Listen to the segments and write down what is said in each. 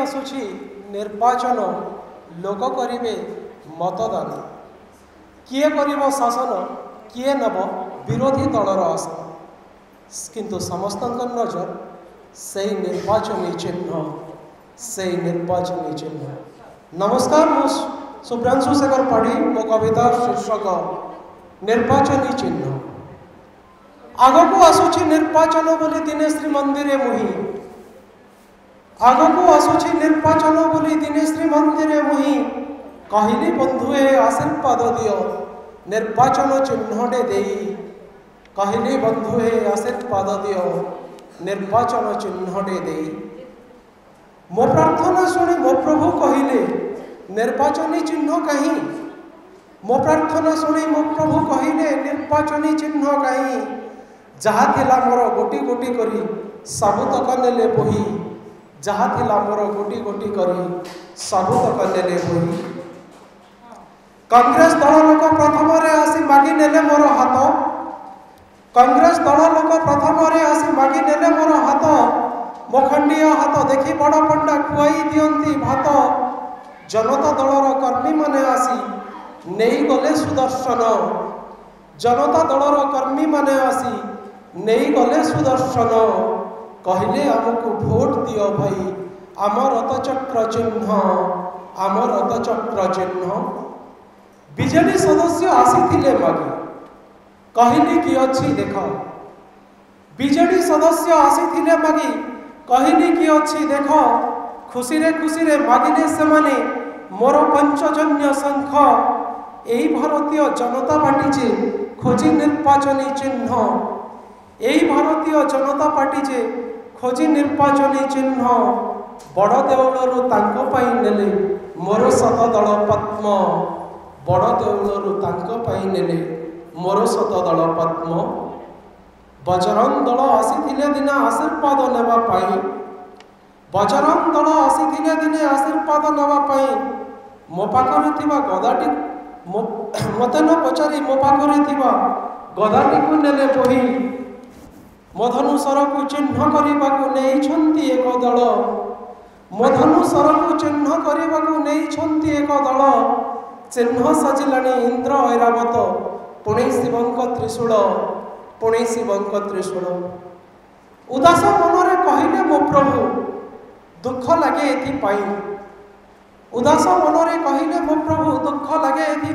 आसुछि निर्वाचन लोक करिवे मतदान किए करिवो शासन किए नब विरोधी दलर आसन किंतु समस्त नजर से निर्वाचनी चिन्ह। नमस्कार मु शुभ्रांशु शेखर पाढ़ी मो कविता शीर्षक निर्वाचनी चिन्ह। आग को आसुछि निर्वाचन बोली दिने श्री मंदिरे मुही आग को आसुछि निर्वाचन बोली दिने श्री मंदिरे मुही कहली बंधुए आशीर्वाद दियो निर्वाचन चिन्हटे देई कहली बंधुए आशीर्वाद दियो निर्वाचन चिन्हटे देई। मो प्रार्थना शुणी मो प्रभु कहले निर्वाचनी चिन्ह कहीं मो प्रार्थना शुणी मो प्रभु कहले निर्वाचनी चिन्ह कहीं जहा थिला मोर गोटी गोटी करी सबुतक नेले बोही जहा थिला मोर गोटी गोटी करी सबुतक नेले बोही। कांग्रेस दल लोक प्रथम आसी मागी नेले मोर हाथ कांग्रेस दल लोक प्रथम आसी मागी नेले मोर हाथ मो खंडिया हाथ देखी बड़ पंडा खुआई दियंती भात जनता दलर कर्मी माने आसी नहीं गले सुदर्शन जनता दलर कर्मी माने आसी नहीं गले सुदर्शन कहले आमको भोट दियो भाई आम रथचक्र चिन्ह। बीजेडी सदस्य आसी मागी कहली कि अच्छी देख बीजेडी सदस्य आसी मागी कहली कि अच्छी देख खुशी रे मागिले से माने मोर पंचजन्य शंख यही भारतीय जनता पार्टी जे खोजी निर्वाचनी चिन्ह यही भारतीय जनता पार्टी जे खोजी निर्वाचनी चिन्ह बड़ देउलरू तांको पाई नेले मोर शतदल पद्म बड़ देउलरू तांको पाई नेले मोर शतदल पद्म। बजरंग दल आसीथिले दिने आशीर्वाद नेबा पाई बजरंग दल आसीथिले दिने आशीर्वाद नेबा पाई मो पाखरे थिबा गदाटी मते न पचारी मो पाखरे थिबा गदाटी को नेले बोही मो धनुषर को चिन्ह करने नहीं एक दल मो धनुषर को चिन्ह करने नहीं एक दल चिन्ह सजिलाणी इंद्र ऐरावत पुणे शिवंक त्रिशूल उदास मनरे कहले मो प्रभु दुख लगे एथि उदास मनरे कहले मो प्रभु दुख लगे एथि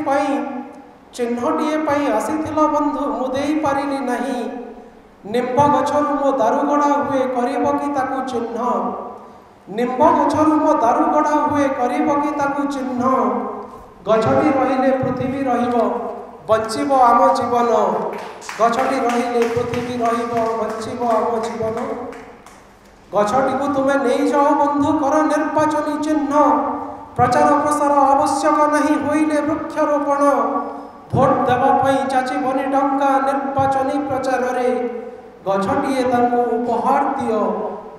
चिन्हटीए आसीथिल बंधु मु देई पारिली नहीं निम्ब गछरु मो दारु गड़ा हुए करिब कि ताकू चिन्ह निम्ब गछरु मो दारु गड़ा हुए करिब कि ताकू चिन्ह गछटी रहिले पृथ्वी रहिबो बंचिबो आम जीवन गछटी रहिले पृथ्वी रहिबो बंचिबो आम जीवन गछटी को तुमे नहीं जाओ बंधु कर निर्वाचनी चिन्ह प्रचार प्रसार आवश्यक नहीं होइले वृक्षरोपण भोट देवा पई चाची बनी टंका निर्वाचनी प्रचार रे गछटीए तांको उपहार दियो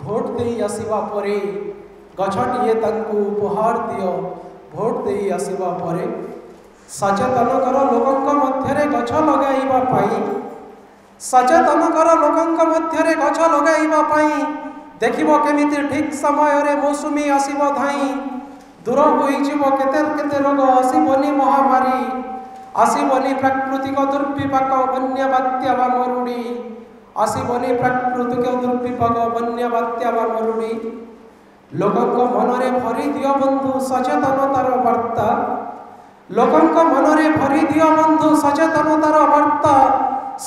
भोट देई आसीबा परे गछटीए तांको उपहार दियो भोट देई आसीबा परे सचेतन कर लोकंक मध्यरे गछ लगाइबा पाई सचेतन कर लोकंक मध्यरे गछ लगाइबा पाई देखिबो केमिति ठीक समय रे मौसुमी आसीबो धाई दूर होई जीवो केते केते रोग आसीबोनी महामारी आसीबोनी प्राकृतिक दुर्विपाक बन्या बात्या वा मरुड़ी आसीबोनी प्राकृतिक दुर्विपाक बन्या बात्या वा मरुड़ी लोकंक मनरे भरी दियो बंधु सचेतनतार वार्ता लोकंक मनरे भरी दियो बंधु सचेतनतार वार्ता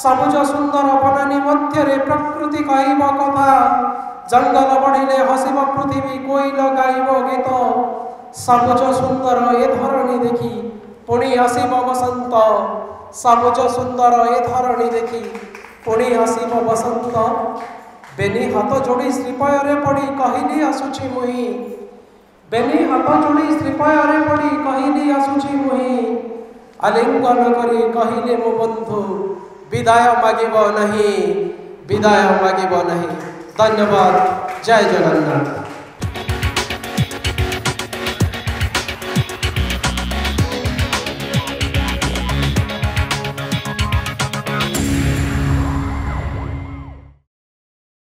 सबुज सुंदर बनानी मध्यरे प्रकृति कहब कथा जंगल बढ़िले हसिब पृथ्वी कोइल गाइब गीत सबुज सुंदर ए धरणी देखी पुणी आसीब बसंत सबुज सुंदर ए धरणी देखी पुणी आसीब बसंत बेनी हाथ जोड़ी श्रीपयरे पड़ी कहली आसुछि मुही बेनी हाथ जोड़ी श्रीपयरे पड़ी कहली आसुछि मुही आलिंगन करी कहले मो बंधु विदाय मागिब नहीं धन्यवाद। जय जगन्नाथ।